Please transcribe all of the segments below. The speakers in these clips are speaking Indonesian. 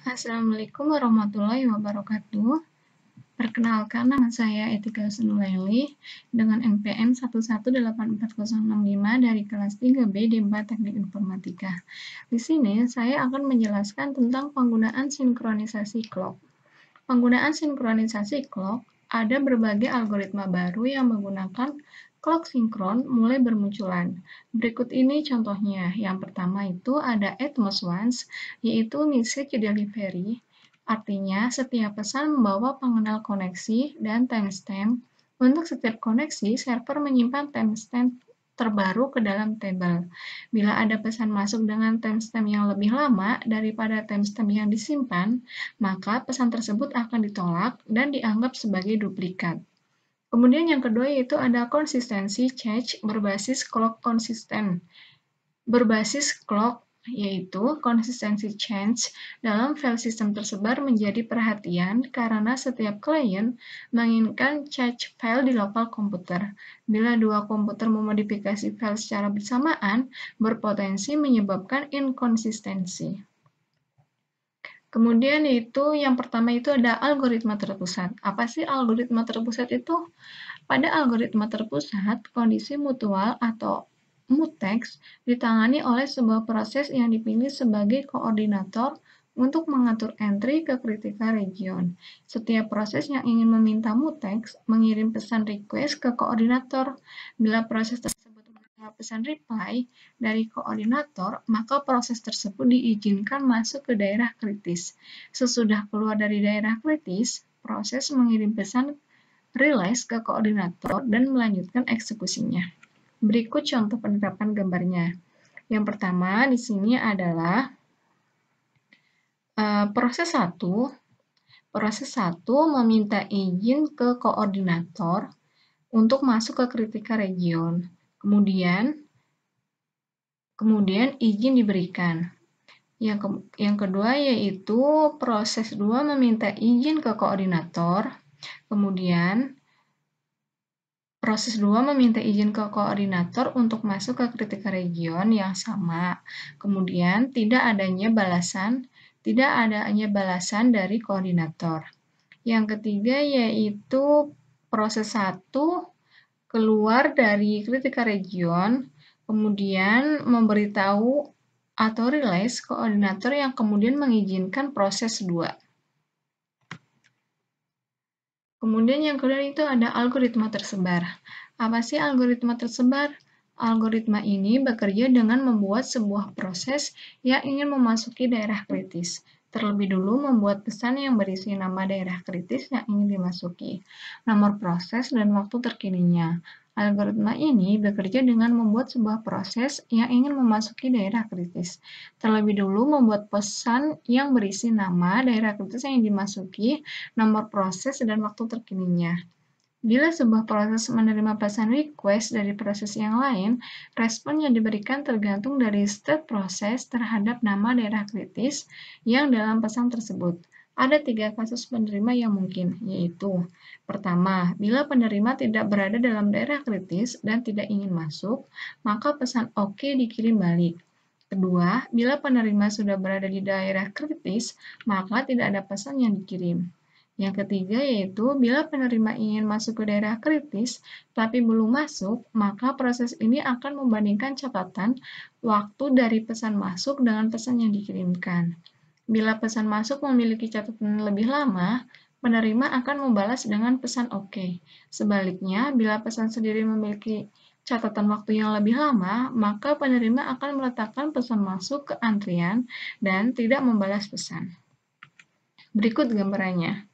Assalamualaikum warahmatullahi wabarakatuh. Perkenalkan, nama saya Etika Sunulaili dengan NPM 1184065 dari kelas 3B D4 Teknik Informatika. Di sini saya akan menjelaskan tentang penggunaan sinkronisasi clock. Penggunaan sinkronisasi clock ada berbagai algoritma baru yang menggunakan clock sinkron mulai bermunculan. Berikut ini contohnya. Yang pertama itu ada Atmos Once, yaitu message delivery. Artinya, setiap pesan membawa pengenal koneksi dan timestamp. Untuk setiap koneksi, server menyimpan timestamp terbaru ke dalam tabel. Bila ada pesan masuk dengan timestamp yang lebih lama daripada timestamp yang disimpan, maka pesan tersebut akan ditolak dan dianggap sebagai duplikat. Kemudian yang kedua yaitu ada konsistensi change berbasis clock konsisten. Berbasis clock yaitu konsistensi change dalam file sistem tersebar menjadi perhatian karena setiap klien menginginkan change file di lokal komputer. Bila dua komputer memodifikasi file secara bersamaan, berpotensi menyebabkan inkonsistensi. Kemudian itu yang pertama itu ada algoritma terpusat. Apa sih algoritma terpusat itu? Pada algoritma terpusat, kondisi mutual atau mutex ditangani oleh sebuah proses yang dipilih sebagai koordinator untuk mengatur entry ke critical region. Setiap proses yang ingin meminta mutex mengirim pesan request ke koordinator. Bila proses tersebut menerima pesan reply dari koordinator, maka proses tersebut diizinkan masuk ke daerah kritis. Sesudah keluar dari daerah kritis, proses mengirim pesan release ke koordinator dan melanjutkan eksekusinya. Berikut contoh penerapan gambarnya. Yang pertama di sini adalah proses 1. Proses 1 meminta izin ke koordinator untuk masuk ke critical region. Kemudian izin diberikan. Yang kedua yaitu proses 2 meminta izin ke koordinator. Kemudian proses 2 meminta izin ke koordinator untuk masuk ke critical region yang sama. Kemudian tidak adanya balasan dari koordinator. Yang ketiga yaitu proses 1 keluar dari critical region, kemudian memberitahu atau release koordinator yang kemudian mengizinkan proses 2. Kemudian yang kedua itu ada algoritma tersebar. Apa sih algoritma tersebar? Algoritma ini bekerja dengan membuat sebuah proses yang ingin memasuki daerah kritis. Terlebih dulu membuat pesan yang berisi nama daerah kritis yang ingin dimasuki, nomor proses, dan waktu terkininya. Algoritma ini bekerja dengan membuat sebuah proses yang ingin memasuki daerah kritis. Terlebih dulu membuat pesan yang berisi nama daerah kritis yang dimasuki, nomor proses, dan waktu terkininya. Bila sebuah proses menerima pesan request dari proses yang lain, respon yang diberikan tergantung dari state proses terhadap nama daerah kritis yang dalam pesan tersebut. Ada 3 kasus penerima yang mungkin, yaitu pertama, bila penerima tidak berada dalam daerah kritis dan tidak ingin masuk, maka pesan OK dikirim balik. Kedua, bila penerima sudah berada di daerah kritis, maka tidak ada pesan yang dikirim. Yang ketiga yaitu bila penerima ingin masuk ke daerah kritis tapi belum masuk, maka proses ini akan membandingkan catatan waktu dari pesan masuk dengan pesan yang dikirimkan. Bila pesan masuk memiliki catatan lebih lama, penerima akan membalas dengan pesan OK. Sebaliknya, bila pesan sendiri memiliki catatan waktu yang lebih lama, maka penerima akan meletakkan pesan masuk ke antrian dan tidak membalas pesan. Berikut gambarannya.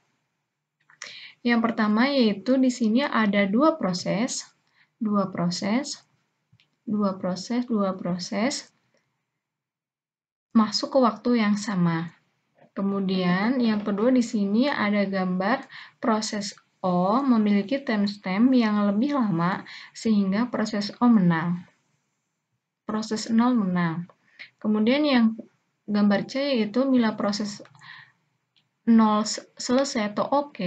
Yang pertama yaitu di sini ada dua proses masuk ke waktu yang sama. Kemudian yang kedua di sini ada gambar proses O memiliki timestamp yang lebih lama sehingga proses O menang. Proses 0 menang. Kemudian yang gambar C yaitu bila proses 0 selesai atau OK,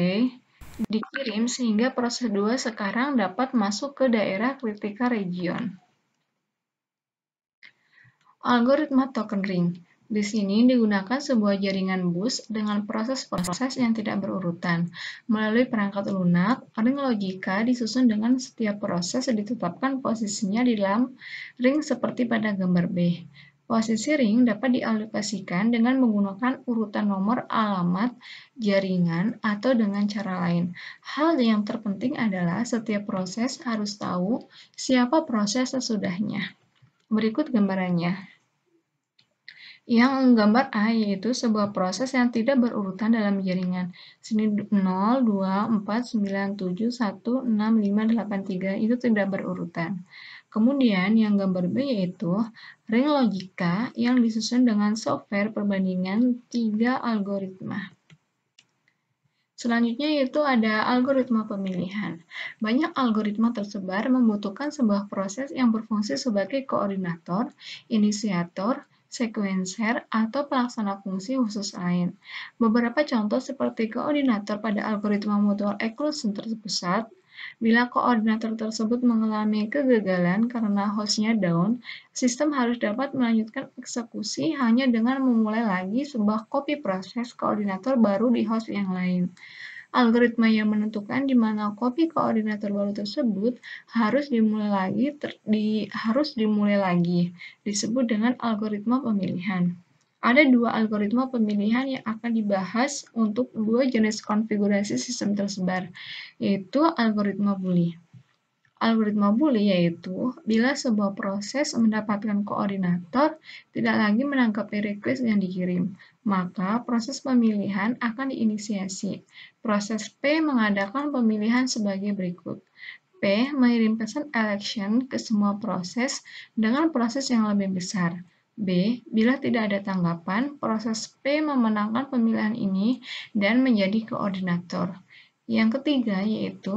dikirim sehingga proses 2 sekarang dapat masuk ke daerah critical region. Algoritma token ring. Di sini digunakan sebuah jaringan bus dengan proses-proses yang tidak berurutan. Melalui perangkat lunak, ring logika disusun dengan setiap proses ditetapkan posisinya di dalam ring seperti pada gambar B. Posisi ring dapat dialokasikan dengan menggunakan urutan nomor alamat jaringan atau dengan cara lain. Hal yang terpenting adalah setiap proses harus tahu siapa proses sesudahnya. Berikut gambarannya. Yang gambar A yaitu sebuah proses yang tidak berurutan dalam jaringan. Sini 0, 2, 4, 9, 7, 1, 6, 5, 8, 3 itu tidak berurutan. Kemudian yang gambar B yaitu ring logika yang disusun dengan software perbandingan 3 algoritma. Selanjutnya yaitu ada algoritma pemilihan. Banyak algoritma tersebar membutuhkan sebuah proses yang berfungsi sebagai koordinator, inisiator, sekuenser, atau pelaksana fungsi khusus lain. Beberapa contoh seperti koordinator pada algoritma mutual exclusion terpusat, bila koordinator tersebut mengalami kegagalan karena hostnya down, sistem harus dapat melanjutkan eksekusi hanya dengan memulai lagi sebuah copy proses koordinator baru di host yang lain. Algoritma yang menentukan di mana copy koordinator baru tersebut harus dimulai lagi, disebut dengan algoritma pemilihan. Ada dua algoritma pemilihan yang akan dibahas untuk dua jenis konfigurasi sistem tersebar, yaitu algoritma Boole. Algoritma Boole yaitu bila sebuah proses mendapatkan koordinator tidak lagi menanggapi request yang dikirim, maka proses pemilihan akan diinisiasi. Proses P mengadakan pemilihan sebagai berikut. P mengirim pesan election ke semua proses dengan proses yang lebih besar. B, bila tidak ada tanggapan, proses P memenangkan pemilihan ini dan menjadi koordinator. Yang ketiga yaitu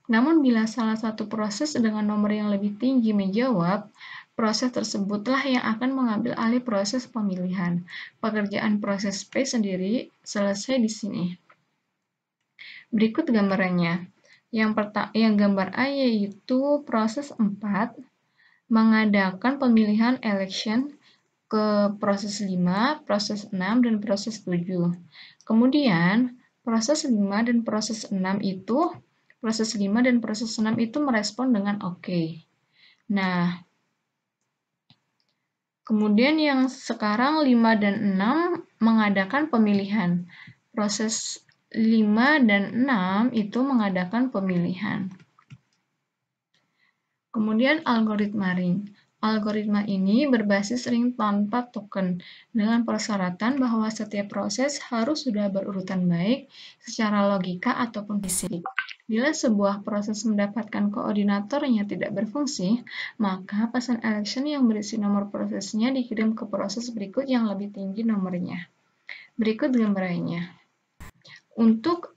namun bila salah satu proses dengan nomor yang lebih tinggi menjawab, proses tersebutlah yang akan mengambil alih proses pemilihan. Pekerjaan proses P sendiri selesai di sini. Berikut gambarannya. Yang gambar A yaitu proses 4 mengadakan pemilihan election ke proses 5, proses 6, dan proses 7. Kemudian, proses 5 dan proses 6 itu merespon dengan oke. Nah, kemudian yang sekarang 5 dan 6 mengadakan pemilihan. Proses 5 dan 6 itu mengadakan pemilihan. Kemudian algoritma ring. Algoritma ini berbasis ring tanpa token, dengan persyaratan bahwa setiap proses harus sudah berurutan baik secara logika ataupun fisik. Bila sebuah proses mendapatkan koordinator yang tidak berfungsi, maka pesan election yang berisi nomor prosesnya dikirim ke proses berikut yang lebih tinggi nomornya. Berikut gambarannya. Untuk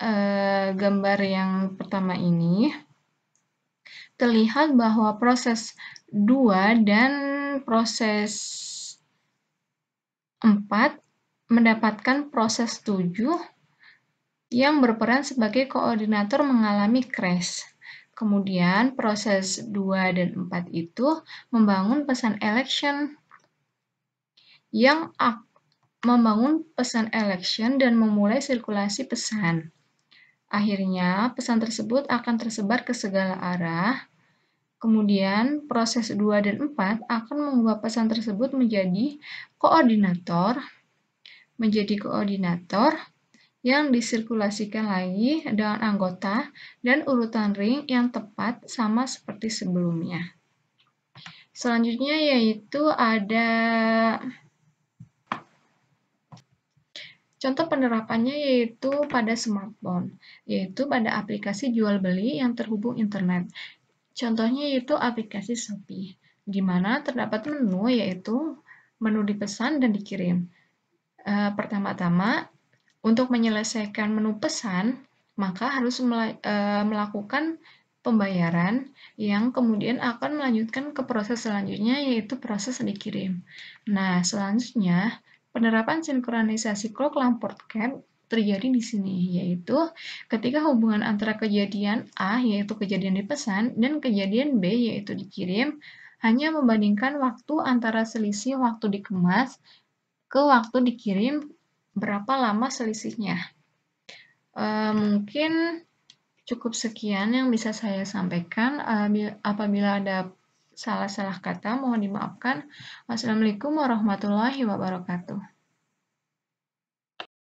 gambar yang pertama ini, terlihat bahwa proses 2 dan proses 4 mendapatkan proses 7 yang berperan sebagai koordinator mengalami crash. Kemudian proses 2 dan 4 itu membangun pesan election dan memulai sirkulasi pesan. Akhirnya, pesan tersebut akan tersebar ke segala arah. Kemudian, proses 2 dan 4 akan mengubah pesan tersebut menjadi koordinator yang disirkulasikan lagi dengan anggota dan urutan ring yang tepat sama seperti sebelumnya. Selanjutnya yaitu ada contoh penerapannya yaitu pada smartphone, yaitu pada aplikasi jual beli yang terhubung internet. Contohnya yaitu aplikasi Shopee, di mana terdapat menu yaitu menu dipesan dan dikirim. Pertama-tama, untuk menyelesaikan menu pesan, maka harus melakukan pembayaran yang kemudian akan melanjutkan ke proses selanjutnya yaitu proses dikirim. Nah, selanjutnya penerapan sinkronisasi clock lamport cap terjadi di sini, yaitu ketika hubungan antara kejadian A, yaitu kejadian dipesan, dan kejadian B, yaitu dikirim, hanya membandingkan waktu antara selisih waktu dikemas ke waktu dikirim berapa lama selisihnya. Mungkin cukup sekian yang bisa saya sampaikan. Apabila ada salah-salah kata, mohon dimaafkan. Wassalamualaikum warahmatullahi wabarakatuh.